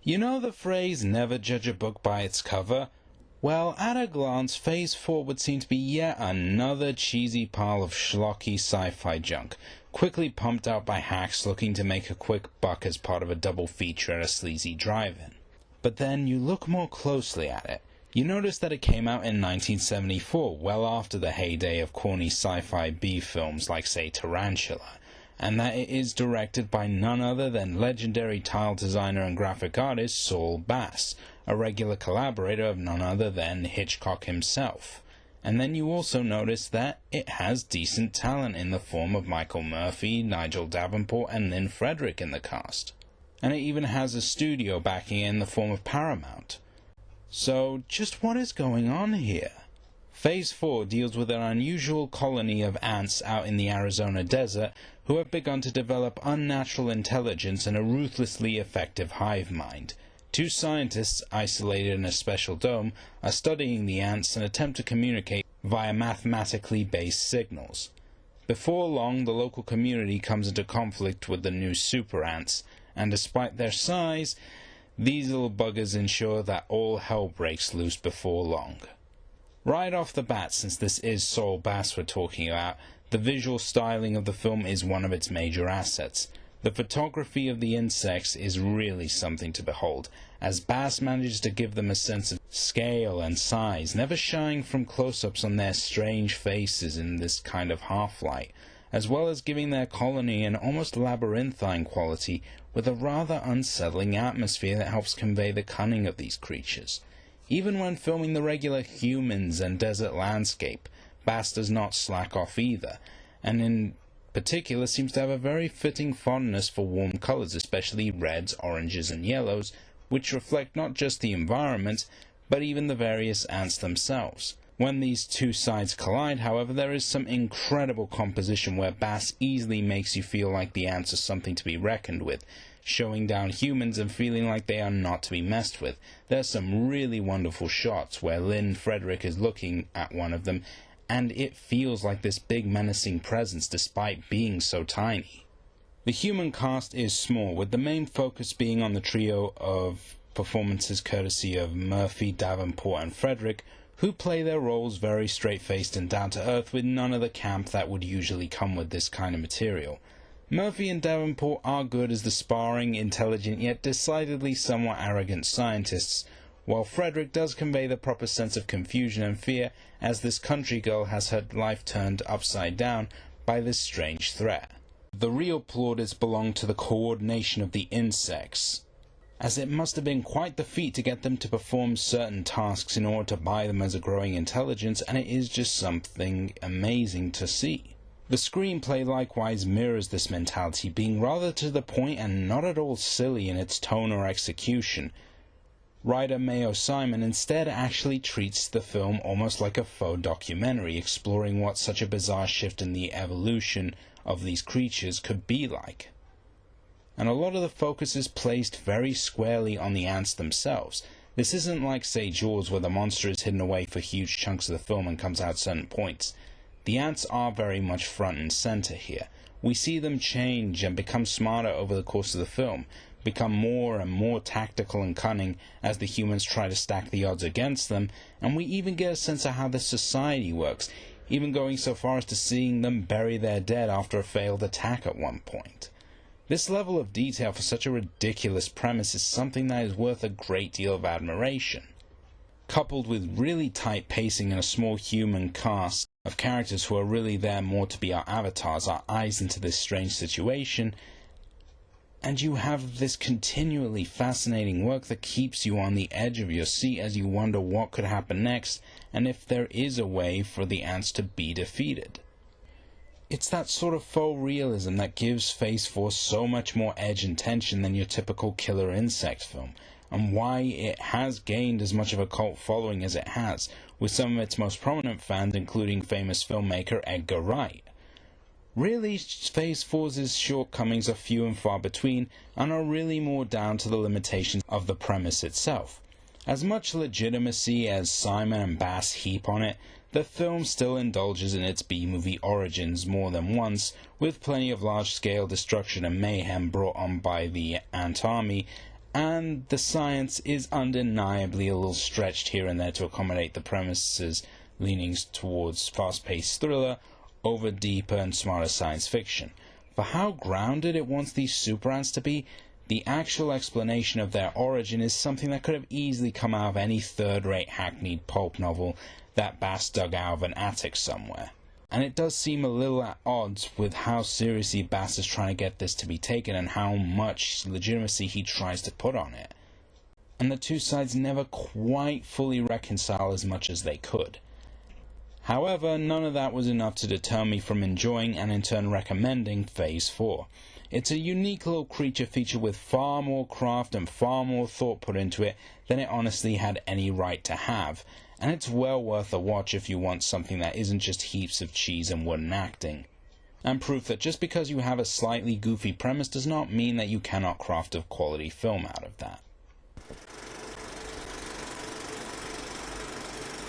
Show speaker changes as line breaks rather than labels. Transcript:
You know the phrase, never judge a book by its cover? Well, at a glance, Phase 4 would seem to be yet another cheesy pile of schlocky sci-fi junk, quickly pumped out by hacks looking to make a quick buck as part of a double feature at a sleazy drive-in. But then you look more closely at it. You notice that it came out in 1974, well after the heyday of corny sci-fi B films like, say, Tarantula, and that it is directed by none other than legendary tile designer and graphic artist Saul Bass, a regular collaborator of none other than Hitchcock himself. And then you also notice that it has decent talent in the form of Michael Murphy, Nigel Davenport, and Lynn Frederick in the cast. And it even has a studio backing it in the form of Paramount. So, just what is going on here? Phase 4 deals with an unusual colony of ants out in the Arizona desert who have begun to develop unnatural intelligence and a ruthlessly effective hive mind. Two scientists, isolated in a special dome, are studying the ants and attempt to communicate via mathematically based signals. Before long, the local community comes into conflict with the new super ants, and despite their size, these little buggers ensure that all hell breaks loose before long. Right off the bat, since this is Saul Bass we're talking about, the visual styling of the film is one of its major assets. The photography of the insects is really something to behold, as Bass manages to give them a sense of scale and size, never shying from close-ups on their strange faces in this kind of half-light, as well as giving their colony an almost labyrinthine quality with a rather unsettling atmosphere that helps convey the cunning of these creatures. Even when filming the regular humans and desert landscape, Bass does not slack off either, and in particular seems to have a very fitting fondness for warm colors, especially reds, oranges, and yellows, which reflect not just the environment, but even the various ants themselves. When these two sides collide, however, there is some incredible composition where Bass easily makes you feel like the ants are something to be reckoned with, showing down humans and feeling like they are not to be messed with. There's some really wonderful shots where Lynn Frederick is looking at one of them, and it feels like this big menacing presence despite being so tiny. The human cast is small, with the main focus being on the trio of performances courtesy of Murphy, Davenport, and Frederick, who play their roles very straight-faced and down-to-earth with none of the camp that would usually come with this kind of material. Murphy and Davenport are good as the sparring, intelligent yet decidedly somewhat arrogant scientists, while Frederick does convey the proper sense of confusion and fear as this country girl has her life turned upside down by this strange threat. The real plaudits belong to the coordination of the insects, as it must have been quite the feat to get them to perform certain tasks in order to buy them as a growing intelligence, and it is just something amazing to see. The screenplay likewise mirrors this mentality, being rather to the point and not at all silly in its tone or execution. Writer Mayo Simon instead actually treats the film almost like a faux documentary, exploring what such a bizarre shift in the evolution of these creatures could be like. And a lot of the focus is placed very squarely on the ants themselves. This isn't like, say, Jaws, where the monster is hidden away for huge chunks of the film and comes out at certain points. The ants are very much front and center here. We see them change and become smarter over the course of the film, become more and more tactical and cunning as the humans try to stack the odds against them, and we even get a sense of how the society works, even going so far as to seeing them bury their dead after a failed attack at one point. This level of detail for such a ridiculous premise is something that is worth a great deal of admiration. Coupled with really tight pacing and a small human cast of characters who are really there more to be our avatars, our eyes into this strange situation, and you have this continually fascinating work that keeps you on the edge of your seat as you wonder what could happen next, and if there is a way for the ants to be defeated. It's that sort of faux realism that gives Phase 4 so much more edge and tension than your typical killer insect film, and why it has gained as much of a cult following as it has, with some of its most prominent fans including famous filmmaker Edgar Wright. Really, Phase 4's shortcomings are few and far between, and are really more down to the limitations of the premise itself. As much legitimacy as Simon and Bass heap on it, the film still indulges in its B-movie origins more than once, with plenty of large-scale destruction and mayhem brought on by the ant army, and the science is undeniably a little stretched here and there to accommodate the premise's leanings towards fast-paced thriller over deeper and smarter science fiction. For how grounded it wants these super ants to be, the actual explanation of their origin is something that could have easily come out of any third-rate hackneyed pulp novel that Bass dug out of an attic somewhere. And it does seem a little at odds with how seriously Bass is trying to get this to be taken and how much legitimacy he tries to put on it. And the two sides never quite fully reconcile as much as they could. However, none of that was enough to deter me from enjoying and in turn recommending Phase 4. It's a unique little creature feature with far more craft and far more thought put into it than it honestly had any right to have, and it's well worth a watch if you want something that isn't just heaps of cheese and wooden acting. And proof that just because you have a slightly goofy premise does not mean that you cannot craft a quality film out of that.